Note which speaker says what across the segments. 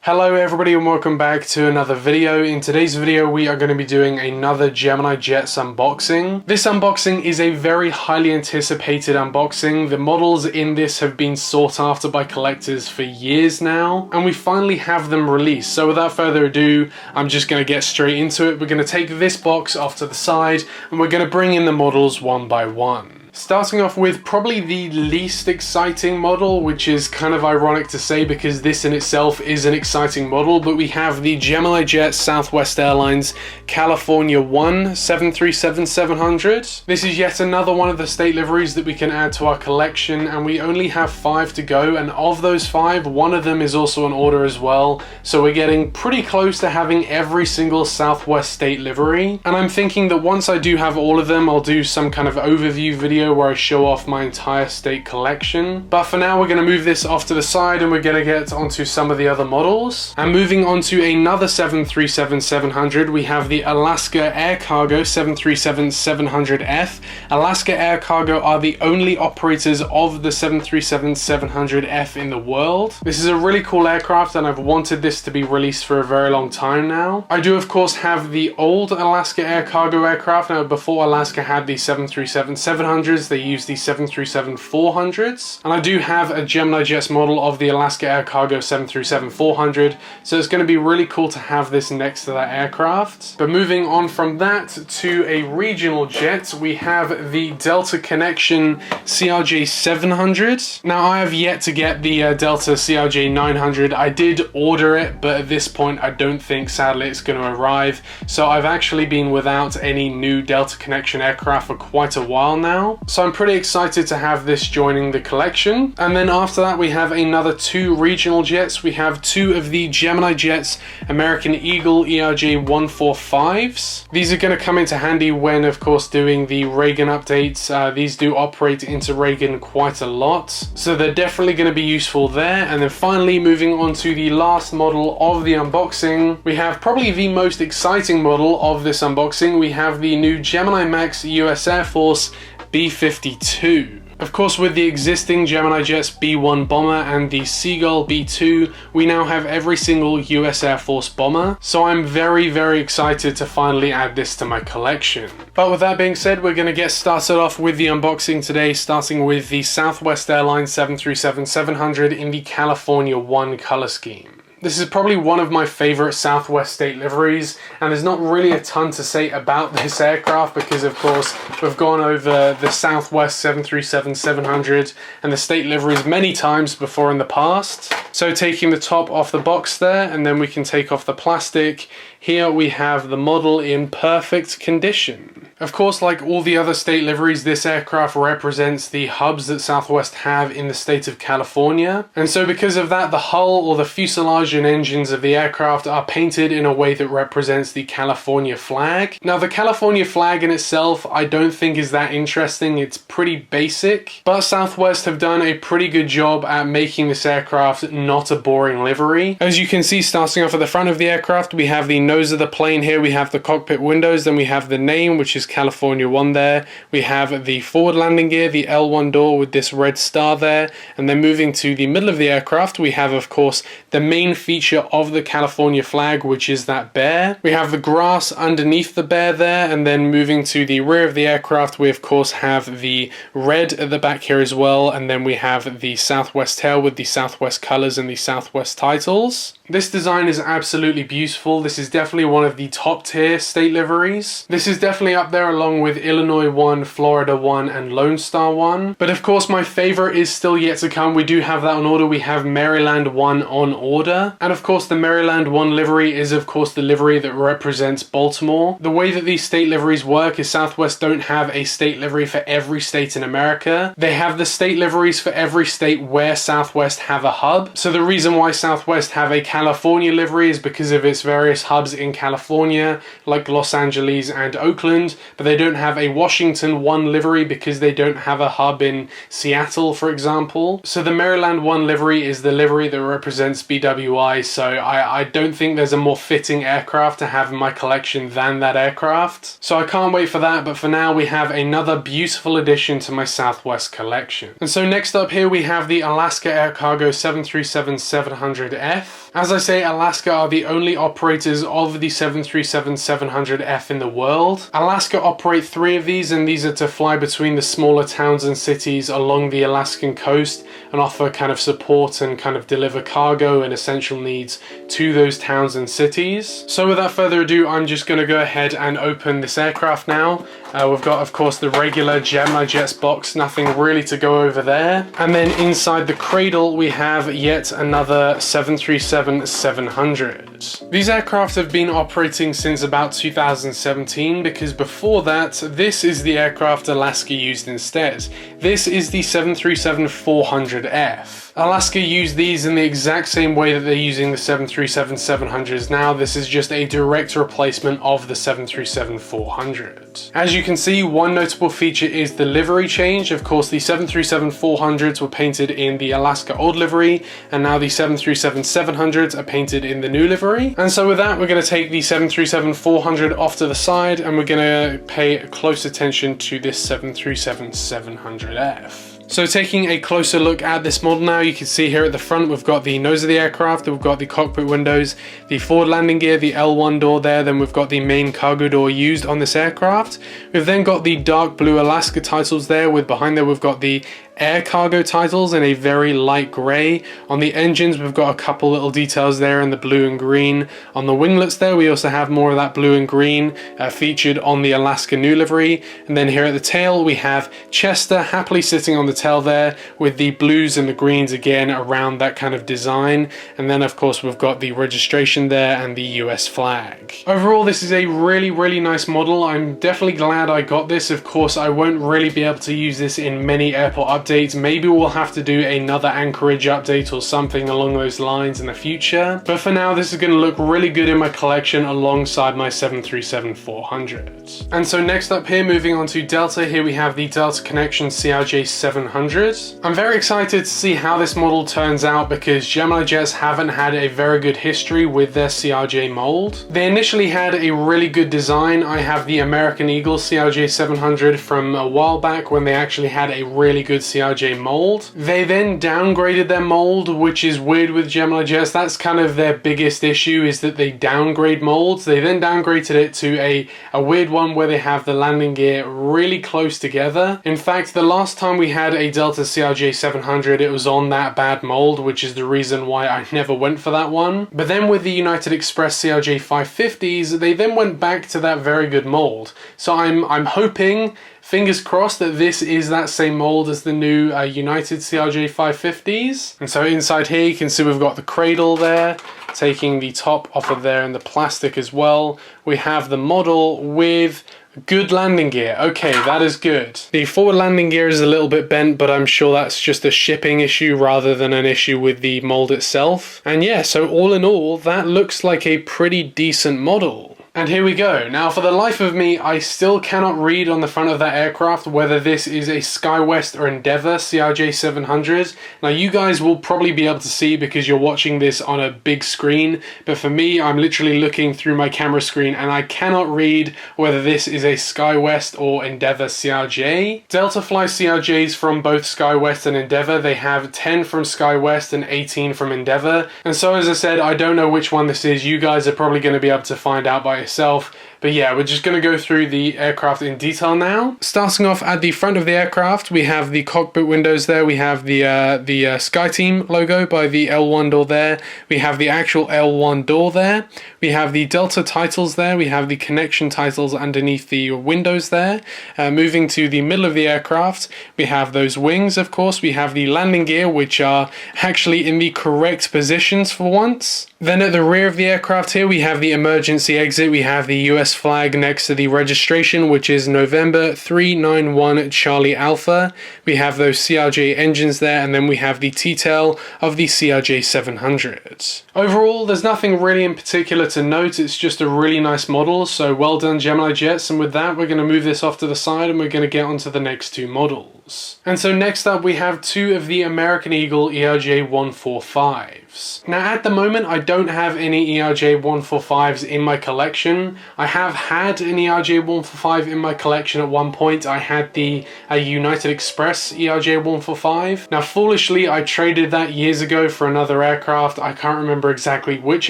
Speaker 1: Hello everybody and welcome back to another video. In today's video we are going to be doing another Gemini Jets unboxing. This unboxing is a very highly anticipated unboxing. The models in this have been sought after by collectors for years now and we finally have them released. So without further ado, I'm just going to get straight into it. We're going to take this box off to the side and we're going to bring in the models one by one. Starting off with probably the least exciting model, which is kind of ironic to say because this in itself is an exciting model, but we have the Gemini Jets Southwest Airlines California 1 737-700. This is yet another one of the state liveries that we can add to our collection, and we only have 5 to go, and of those 5, one of them is also an order as well, so we're getting pretty close to having every single Southwest state livery. And I'm thinking that once I do have all of them, I'll do some kind of overview video where I show off my entire state collection. But for now, we're going to move this off to the side and we're going to get onto some of the other models. And moving on to another 737-700, we have the Alaska Air Cargo 737-700F. Alaska Air Cargo are the only operators of the 737-700F in the world. This is a really cool aircraft and I've wanted this to be released for a very long time now. I do of course have the old Alaska Air Cargo aircraft. Now before Alaska had the 737-700s, they use the 737-400s, and I do have a Gemini Jets model of the Alaska Air Cargo 737-400, so it's going to be really cool to have this next to that aircraft. But moving on from that to a regional jet, we have the Delta Connection CRJ 700. Now I have yet to get the Delta CRJ 900. I did order it, but at this point I don't think sadly it's going to arrive, so I've actually been without any new Delta Connection aircraft for quite a while now. So I'm pretty excited to have this joining the collection. And then after that we have another 2 regional jets. We have 2 of the Gemini Jets American Eagle ERJ 145s. These are going to come into handy when of course doing the Reagan updates. These do operate into Reagan quite a lot, so they're definitely going to be useful there. And then finally moving on to the last model of the unboxing, we have probably the most exciting model of this unboxing. We have the new Gemini Max US Air Force B-52. Of course, with the existing Gemini Jets B-1 bomber and the Seagull B-2, we now have every single US Air Force bomber, so I'm very excited to finally add this to my collection. But with that being said, we're going to get started off with the unboxing today, starting with the Southwest Airlines 737-700 in the California 1 color scheme. This is probably one of my favorite Southwest state liveries, and there's not really a ton to say about this aircraft because of course we've gone over the Southwest 737-700 and the state liveries many times before in the past. So taking the top off the box there, and then we can take off the plastic. Here we have the model in perfect condition. Of course, like all the other state liveries, this aircraft represents the hubs that Southwest have in the state of California. And so because of that, the hull or the fuselage and engines of the aircraft are painted in a way that represents the California flag. Now the California flag in itself, I don't think is that interesting. It's pretty basic, but Southwest have done a pretty good job at making this aircraft not a boring livery. As you can see, starting off at the front of the aircraft, we have the nose of the plane here, we have the cockpit windows, then we have the name, which is California 1 there. We have the forward landing gear, the L1 door with this red star there, and then moving to the middle of the aircraft, we have of course the main feature of the California flag, which is that bear. We have the grass underneath the bear there, and then moving to the rear of the aircraft, we of course have the red at the back here as well, and then we have the Southwest tail with the Southwest colors and the Southwest titles. This design is absolutely beautiful. This is definitely one of the top tier state liveries. This is definitely up there along with Illinois 1, Florida 1, and Lone Star 1. But of course my favorite is still yet to come. We do have that on order. We have Maryland 1 on order. And of course the Maryland 1 livery is of course the livery that represents Baltimore. The way that these state liveries work is Southwest don't have a state livery for every state in America. They have the state liveries for every state where Southwest have a hub. So the reason why Southwest have a California livery is because of its various hubs in California, like Los Angeles and Oakland, but they don't have a Washington 1 livery because they don't have a hub in Seattle, for example. So the Maryland 1 livery is the livery that represents BWI, so I don't think there's a more fitting aircraft to have in my collection than that aircraft. So I can't wait for that, but for now we have another beautiful addition to my Southwest collection. And so next up here we have the Alaska Air Cargo 737-700F. As As I say, Alaska are the only operators of the 737-700F in the world. Alaska operate 3 of these, and these are to fly between the smaller towns and cities along the Alaskan coast and offer kind of support and kind of deliver cargo and essential needs to those towns and cities. So without further ado, I'm just going to go ahead and open this aircraft now. We've got, of course, the regular Gemini Jets box, nothing really to go over there. And then inside the cradle, we have yet another 737-700. These aircraft have been operating since about 2017, because before that, this is the aircraft Alaska used instead. This is the 737-400F. Alaska used these in the exact same way that they're using the 737-700s now. This is just a direct replacement of the 737-400. As you can see, one notable feature is the livery change. Of course, the 737-400s were painted in the Alaska old livery, and now the 737-700s are painted in the new livery. And so with that, we're going to take the 737-400 off to the side, and we're going to pay close attention to this 737-700F. So taking a closer look at this model now, you can see here at the front we've got the nose of the aircraft, we've got the cockpit windows, the forward landing gear, the L1 door there, then we've got the main cargo door used on this aircraft. We've then got the dark blue Alaska titles there, with behind there we've got the air cargo titles in a very light grey. On the engines we've got a couple little details there in the blue and green. On the winglets there we also have more of that blue and green featured on the Alaska new livery. And then here at the tail we have Chester happily sitting on the tail there with the blues and the greens again around that kind of design. And then of course we've got the registration there and the US flag. Overall, this is a really nice model. I'm definitely glad I got this. Of course, I won't really be able to use this in many airport updates. Maybe we'll have to do another Anchorage update or something along those lines in the future. But for now, this is going to look really good in my collection alongside my 737-400. And so next up here, moving on to Delta, here we have the Delta Connection CRJ 700. I'm very excited to see how this model turns out, because Gemini Jets haven't had a very good history with their CRJ mold. They initially had a really good design. I have the American Eagle CRJ 700 from a while back when they actually had a really good CRJ mold. They then downgraded their mold, which is weird with Gemini Jets. That's kind of their biggest issue, is that they downgrade molds. They then downgraded it to a weird one where they have the landing gear really close together. In fact, the last time we had a Delta CRJ 700, it was on that bad mold, which is the reason why I never went for that one. But then with the United Express CRJ 550s, they then went back to that very good mold. So I'm hoping, fingers crossed, that this is that same mold as the new United CRJ 550s. And so inside here you can see we've got the cradle there, taking the top off of there and the plastic as well. We have the model with good landing gear. Okay, that is good. The forward landing gear is a little bit bent, but I'm sure that's just a shipping issue rather than an issue with the mold itself. And yeah, so all in all, that looks like a pretty decent model. And here we go. Now, for the life of me, I still cannot read on the front of that aircraft whether this is a SkyWest or Endeavour CRJ 700. Now, you guys will probably be able to see because you're watching this on a big screen, but for me, I'm literally looking through my camera screen and I cannot read whether this is a SkyWest or Endeavour CRJ. Delta flies CRJs from both SkyWest and Endeavour. They have 10 from SkyWest and 18 from Endeavour. And so, as I said, I don't know which one this is. You guys are probably going to be able to find out by yourself. But yeah, we're just going to go through the aircraft in detail now. Starting off at the front of the aircraft, we have the cockpit windows there. We have the SkyTeam logo by the L1 door there. We have the actual L1 door there. We have the Delta titles there. We have the connection titles underneath the windows there. Moving to the middle of the aircraft, we have those wings, of course. We have the landing gear, which are actually in the correct positions for once. Then at the rear of the aircraft here, we have the emergency exit. We have the US flag next to the registration, which is November 391 Charlie Alpha. We have those CRJ engines there, and then we have the T-tail of the CRJ 700. Overall, there's nothing really in particular to note. It's just a really nice model, so well done Gemini Jets. And with that, we're going to move this off to the side and we're going to get onto the next two models. And so next up, we have two of the American Eagle ERJ 145s. Now at the moment, I don't have any ERJ 145s in my collection. I have had an ERJ-145 in my collection at one point. I had the United Express ERJ-145. Now foolishly I traded that years ago for another aircraft. I can't remember exactly which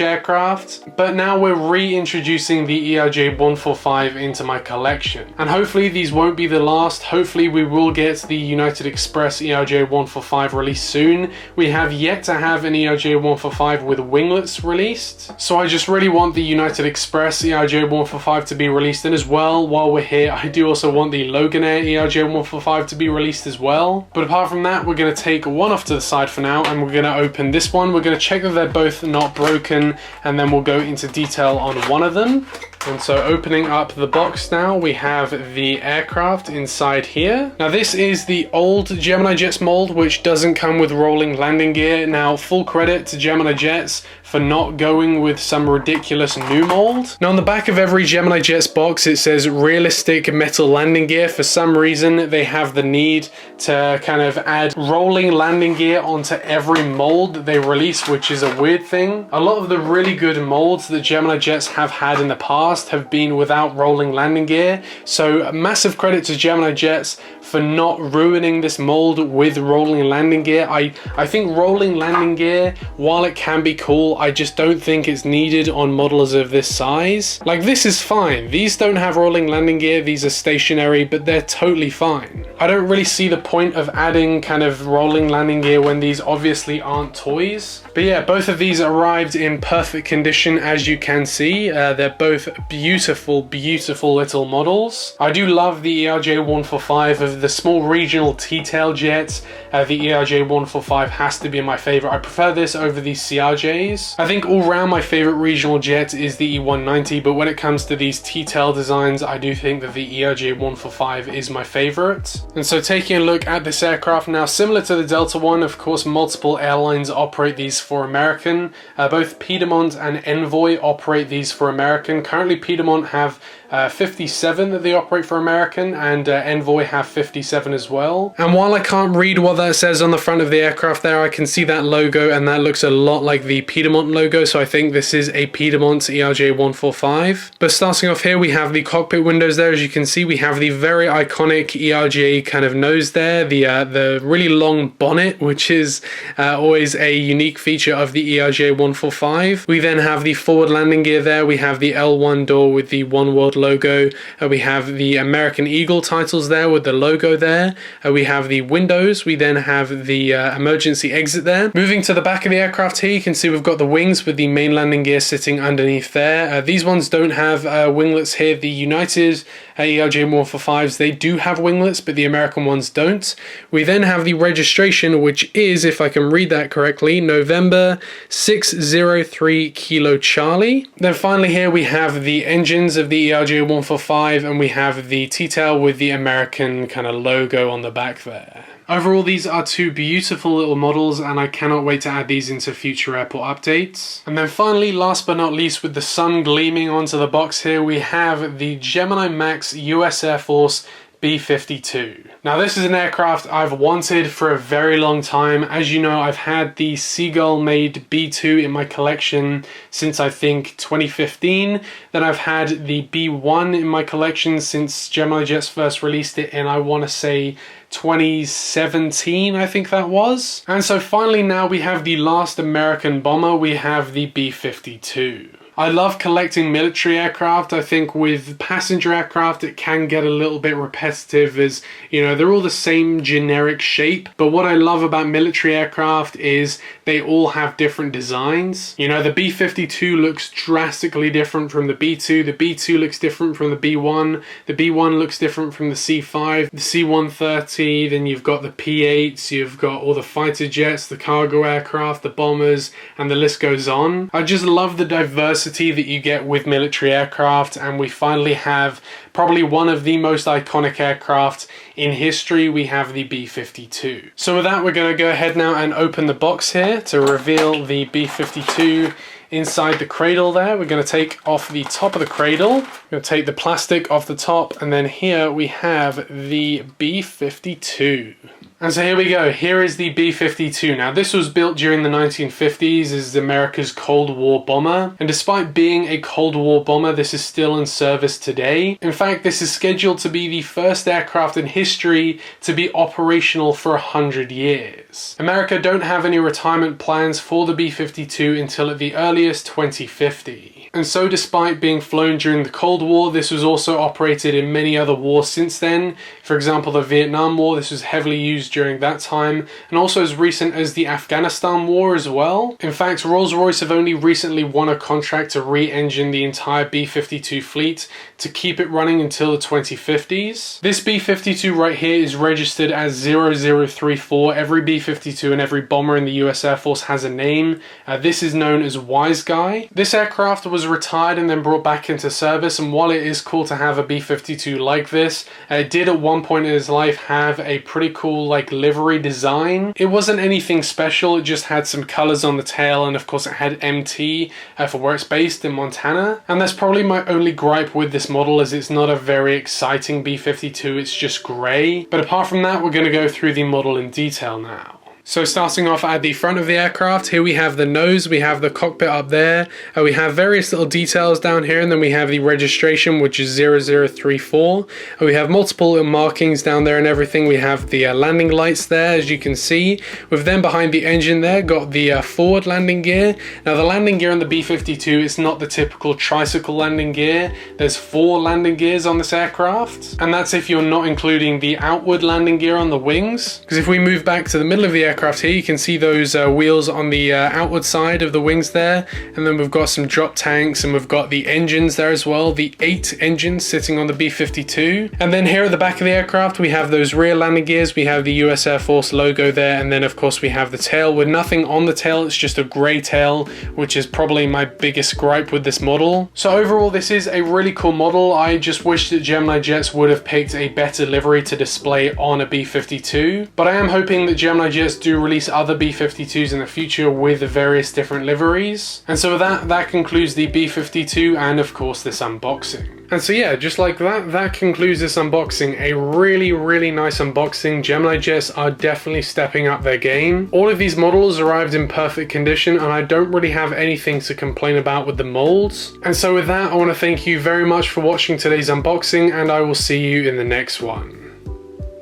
Speaker 1: aircraft, but now we're reintroducing the ERJ-145 into my collection. And hopefully these won't be the last. Hopefully we will get the United Express ERJ-145 released soon. We have yet to have an ERJ-145 with winglets released. So I just really want the United Express ERJ-145 to be released. And as well, while we're here, I do also want the Loganair ERJ-145 to be released as well. But apart from that, we're going to take one off to the side for now, and we're going to open this one. We're going to check that they're both not broken, and then we'll go into detail on one of them. And so opening up the box now, we have the aircraft inside here. Now this is the old Gemini Jets mold, which doesn't come with rolling landing gear. Now full credit to Gemini Jets for not going with some ridiculous new mold. Now on the back of every Gemini Jets box, it says realistic metal landing gear. For some reason, they have the need to kind of add rolling landing gear onto every mold that they release, which is a weird thing. A lot of the really good molds that Gemini Jets have had in the past have been without rolling landing gear. So massive credit to Gemini Jets for not ruining this mold with rolling landing gear. I think rolling landing gear, while it can be cool, I just don't think it's needed on models of this size. Like, this is fine. These don't have rolling landing gear. These are stationary, but they're totally fine. I don't really see the point of adding kind of rolling landing gear when these obviously aren't toys. But yeah, both of these arrived in perfect condition, as you can see. They're both beautiful, beautiful little models. I do love the ERJ-145 of the small regional T-tail jets. The ERJ-145 has to be my favorite. I prefer this over the CRJs. I think all round my favorite regional jet is the E190, but when it comes to these T-tail designs, I do think that the ERJ-145 is my favorite. And so taking a look at this aircraft now, similar to the Delta One, of course, multiple airlines operate these for American. Both Piedmont and Envoy operate these for American. Currently, Piedmont have 57 that they operate for American, and Envoy have 57 as well. And while I can't read what that says on the front of the aircraft there, I can see that logo, and that looks a lot like the Piedmont logo, so I think this is a Piedmont ERJ-145. But starting off here, we have the cockpit windows there. As you can see, we have the very iconic ERJ kind of nose there, the really long bonnet, which is always a unique feature of the ERJ-145. We then have the forward landing gear there. We have the L1 door with the One World logo. We have the American Eagle titles there with the logo there. We have the windows. We then have the emergency exit there. Moving to the back of the aircraft here, you can see we've got the wings with the main landing gear sitting underneath there. These ones don't have winglets here. The United ERJ-145s, they do have winglets, but the American ones don't. We then have the registration, which is, if I can read that correctly, November 603 Kilo Charlie. Then finally here we have the engines of the ERJ-145, and we have the T-tail with the American kind of logo on the back there. Overall, these are two beautiful little models, and I cannot wait to add these into future airport updates. And then finally, last but not least, with the sun gleaming onto the box here, we have the Gemini Max US Air Force B-52. Now this is an aircraft I've wanted for a very long time. As you know, I've had the Seagull made B2 in my collection since I think 2015. Then I've had the B1 in my collection since Gemini Jets first released it, and I want to say 2017, I think that was. And so finally now we have the last American bomber. We have the B-52. I love collecting military aircraft. I think with passenger aircraft it can get a little bit repetitive, as you know, they're all the same generic shape. But what I love about military aircraft is they all have different designs. You know, the B-52 looks drastically different from the B-2. The B-2 looks different from the B-1. The B-1 looks different from the C-5, the C-130. Then you've got the P-8s, you've got all the fighter jets, the cargo aircraft, the bombers, and the list goes on. I just love the diversity that you get with military aircraft, and we finally have probably one of the most iconic aircraft in history. We have the B-52. So with that, we're going to go ahead now and open the box here to reveal the B-52 inside the cradle there. We're going to take off the top of the cradle. We're going to take the plastic off the top, and then here we have the B-52. And so here we go, here is the B-52. Now this was built during the 1950s as America's Cold War bomber, and despite being a Cold War bomber, this is still in service today. In fact, this is scheduled to be the first aircraft in history to be operational for 100 years. America don't have any retirement plans for the B-52 until at the earliest 2050. And so despite being flown during the Cold War, this was also operated in many other wars since then. For example, the Vietnam War, this was heavily used during that time, and also as recent as the Afghanistan War as well. In fact, Rolls-Royce have only recently won a contract to re-engine the entire B-52 fleet to keep it running until the 2050s. This B-52 right here is registered as 0034. Every B-52 and every bomber in the US Air Force has a name. This is known as Wise Guy. This aircraft was retired and then brought back into service, and while it is cool to have a B-52 like this, it did at one point in its life have a pretty cool like livery design. It wasn't anything special, it just had some colors on the tail, and of course it had MT for where it's based in Montana. And that's probably my only gripe with this model, as it's not a very exciting B-52, it's just grey. But apart from that, we're going to go through the model in detail now. So starting off at the front of the aircraft, here we have the nose, we have the cockpit up there, we have various little details down here, and then we have the registration, which is 0034. We have multiple little markings down there and everything. We have the landing lights there, as you can see. We've then behind the engine there got the forward landing gear. Now the landing gear on the B-52 is not the typical tricycle landing gear. There's 4 landing gears on this aircraft, and that's if you're not including the outward landing gear on the wings. Because if we move back to the middle of the aircraft here, you can see those wheels on the outward side of the wings there, and then we've got some drop tanks, and we've got the engines there as well, the 8 engines sitting on the B-52. And then here at the back of the aircraft we have those rear landing gears, we have the US Air Force logo there, and then of course we have the tail with nothing on the tail. It's just a grey tail, which is probably my biggest gripe with this model. So overall this is a really cool model. I just wish that Gemini Jets would have picked a better livery to display on a B-52, but I am hoping that Gemini Jets do release other B-52s in the future with various different liveries. And so with that concludes the B-52 and of course this unboxing. And so yeah, just like that concludes this unboxing. A really nice unboxing. Gemini Jets are definitely stepping up their game. All of these models arrived in perfect condition, and I don't really have anything to complain about with the molds. And so with that, I want to thank you very much for watching today's unboxing, and I will see you in the next one.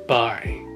Speaker 1: Bye.